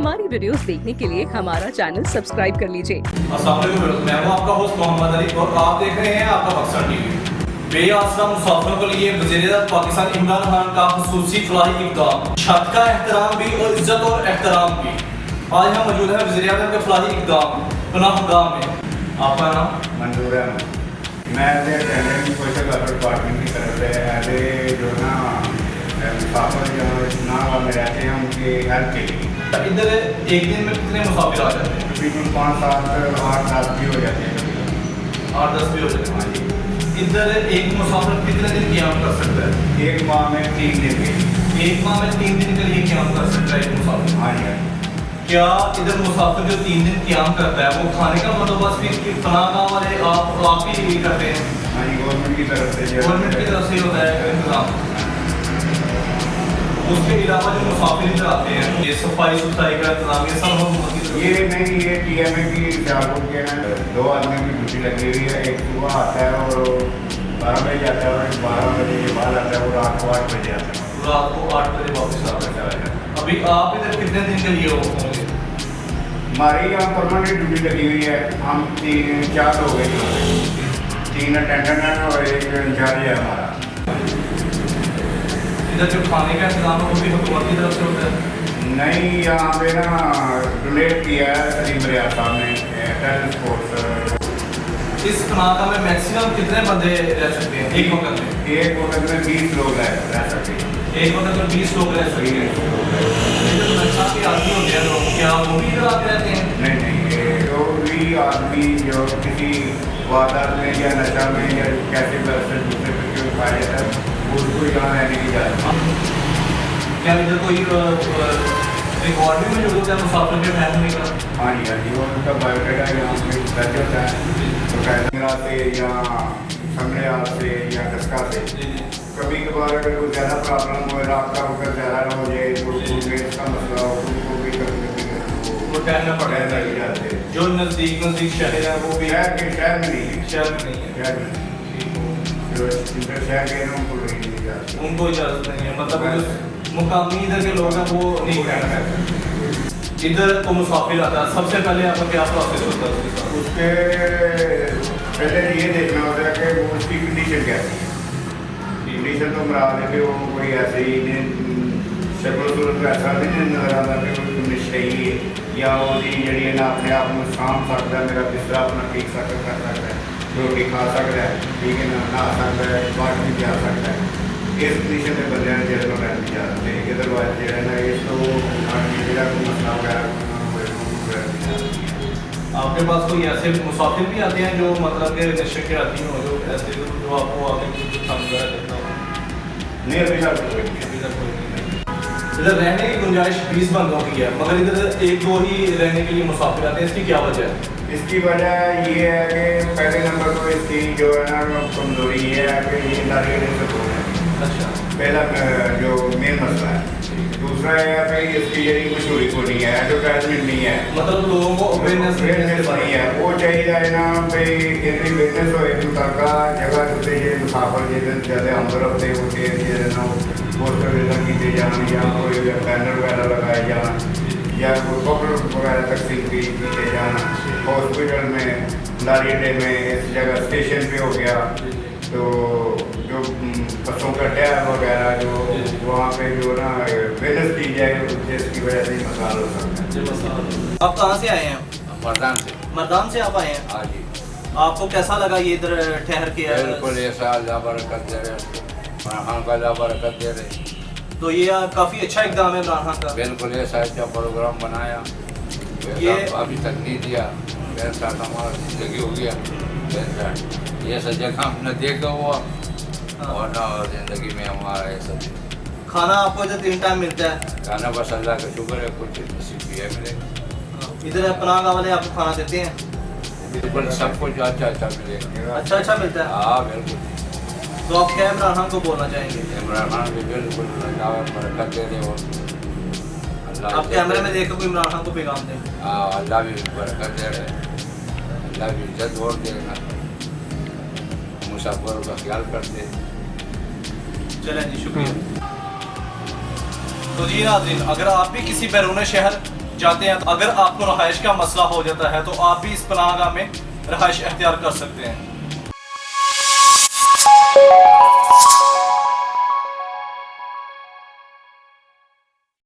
हमारी वीडियोस देखने के लिए हमारा चैनल सब्सक्राइब कर लीजिए। अस्सलाम वालेकुम, मैं हूं आपका होस्ट मोहम्मद अली और आप देख रहे हैं आपका बक्सर टीवी। बेआसरा मुसाफिरों के लिए वज़ीर-ए-आज़म पाकिस्तान इमरान खान का खुसूसी फलाही इक़दाम, छत का एहतराम भी और इज्जत और एहतराम भी। आज हम मौजूद हैं वज़ीर-ए-आज़म के फलाही इक़दाम पनाहगाह में। आपका नाम? मंजूर है। मैं टेंडरिंग सोशल वेलफेयर डिपार्टमेंट की तरफ से ऐसे जो ना मुसाफिर जो नागा में रहते हैं उनकी हेल्प के लिए इधर एक दिन में कितने मुसाफिर आ जाते हैं? तकरीबन 5, 7, 8, 10 भी हो जाते हैं, 8-10 भी हो जाते हैं। हाँ जी। इधर एक मुसाफिर कितने दिन क़याम कर सकता है? एक माह में 3 दिन के लिए। एक माह में 3 दिन के लिए क़याम कर सकता है एक मुसाफिर। हाँ जी। क्या इधर मुसाफिर जो 3 दिन क़याम करता है वो खाने का बंदोबस्त भी पनाहगाह वाले आप ही करते हैं? हाँ जी, गवर्नमेंट की तरफ से गवर्नमेंट की तरफ से होता है इंतजाम। उसके अलावा जो मुसाफिर इधर आते हैं ये सफाई सुथराई का इंतजाम ये सब हम ये नहीं, ये TMA की सियालकोट के हैं 2 आदमी की ड्यूटी लगी हुई है। एक सुबह आता है और 12 बजे जाता है और 12 बजे के बाद आता है और रात को 8 बजे आता है। रात को 8 बजे वापस आता है। अभी आप इधर कितने दिन के लिए होंगे? हमारी यहाँ परमानेंट ड्यूटी लगी हुई है। हम 4 लोग हैं, 3 अटेंडेंट हैं और एक इंचार्ज है हमारा। इधर जो खाने का इंतजाम है वो भी हुकूमत की तरफ से होता है? नहीं, यहाँ पे ना डोनेट किया है सलीम रियाज साहब ने टेनिस कोर्स। इस पनाहगाह में मैक्सिमम कितने बंदे रह सकते हैं एक वक्त में? एक वक्त में 20 लोग रह सकते हैं। एक वक्त में 20 लोग रह सकते हैं। जो नशा के आदमी होते हैं लोग, क्या वो भी इधर आते रहते हैं? नहीं, ये जो भी आदमी जो किसी वारदात में या नशा में या कैसे से दूसरे व्यक्ति को पाया जाता है उसको यहाँ रहने की इजाज़त है। क्या इधर कोई रिकॉर्ड भी मौजूद होता है मुसाफिर के फैमिली का? हाँ जी, हाँ जी, और उनका बायोडाटा यहाँ पे दर्ज होता है। तो कैमरा से या समझा से या दस्का से कभी कभार अगर कोई ज़्यादा प्रॉब्लम हो, रात का वक्त ज़्यादा ना हो जाए तो गैस का मसला हो तो उनको भी कभी वो टहलना पड़ता है। लग जाते हैं। जो नज़दीक शहर है वो भी शहर में नहीं है, शहर में नहीं है। शहर में जो इंटर शहर के हैं उनको नहीं दी जाती। उनको इजाज़त नहीं है, मतलब जो मुकामी इधर के लोग हैं वो नहीं रहना चाहते। इधर तो मुसाफिर आता है, सबसे पहले आपका क्या प्रोसेस होता है उसके साथ? उसके पहले ये देखना होता है कि वो उसकी कंडीशन कैसी है। कंडीशन तो मरा दे कि वो कोई ऐसे ही शक्ल सूरत ऐसा भी नहीं नजर आता कि कोई नशेई है या वो जी ना अपने आप में साम सकता है, मेरा बिस्तरा अपना ठीक कर सकता है, रोटी खा सकता है, ठीक है ना, नहा सकता है, बाहर भी जा सकता है। इस कंडीशन में बंदे ने जेल में रहने जाते हैं। अदरवाइज जो है ना इस तो कोई मसला वगैरह आपके पास कोई ऐसे मुसाफिर भी आते हैं जो मतलब के नशे के आदमी हो, जो ऐसे जो आपको आगे समझा देता हो? नहीं, अभी तक कोई नहीं। अभी तक कोई नहीं। इधर रहने की गुंजाइश 20 बंदों की है, मगर इधर 1-2 ही रहने के लिए मुसाफिर आते हैं। इसकी क्या वजह है? इसकी वजह ये है कि पहले नंबर तो इसकी जो है ना कमजोरी ये है कि ये नारी से दूर है। अच्छा, पहला जो मेन मसला है। दूसरा है कि इसकी यही मशहूरी को नहीं है, एडवर्टाइजमेंट नहीं है, मतलब लोगों को अवेयरनेस नहीं है। वो चाहिए ना भाई इतनी बिजनेस हो एक जगह से ये मुसाफिर जिधर ज़्यादा आमदरफ से होते हैं ना पोस्टर वगैरह किए जान या कोई बैनर वगैरह लगाए जाना या कोई कपड़े वगैरह तकसीम किए जाना। हॉस्पिटल में, लारी अड्डे में, इस जगह स्टेशन पे हो गया तो जो बसों का टायर वगैरह जो वहाँ पे जो ना बिजनेस की जाए जिसकी वजह से मसाल हो सकता है। आप कहाँ से आए हैं? मर्दान से। मर्दान से आप आए हैं? हाँ जी। आपको कैसा लगा ये इधर ठहर के? बिल्कुल ऐसा अल्लाह बरकत दे रहे, इमरान का अल्लाह बरकत दे रहे। तो ये काफ़ी अच्छा इक़दाम है इमरान खान का। बिल्कुल ऐसा अच्छा प्रोग्राम बनाया, ये अभी तक नहीं दिया। मेरे साथ हमारा ज़िंदगी हो गया, ये सब जगह हमने देखा हुआ और ना ज़िंदगी में हमारा ये सब खाना आपको इधर 3 टाइम मिलता है? खाना बस अल्लाह का शुक्र है, कुछ नसीब भी है मिलेगा। इधर पनाहगाह वाले आपको खाना देते हैं? बिल्कुल सब कुछ अच्छा अच्छा मिलेगा। अच्छा मिलता है? हाँ बिल्कुल। तो आप क्या इमरान खान को बोलना चाहेंगे? इमरान खान भी बिल्कुल अल्लाह बरकत दे रहे हो। आप कैमरे में देखो कोई इमरान खान को पैगाम दें। हाँ, अल्लाह भी बरकत दे रहे, अल्लाह भी इज्जत और देगा, मुसाफिरों का ख्याल करते। चलें जी, शुक्रिया। तो जी नाज़रीन, अगर आप भी किसी बैरून शहर जाते हैं। अगर आपको रहाइश का मसला हो जाता है तो आप भी इस पनाहगाह में रहाइश अख्तियार कर सकते हैं।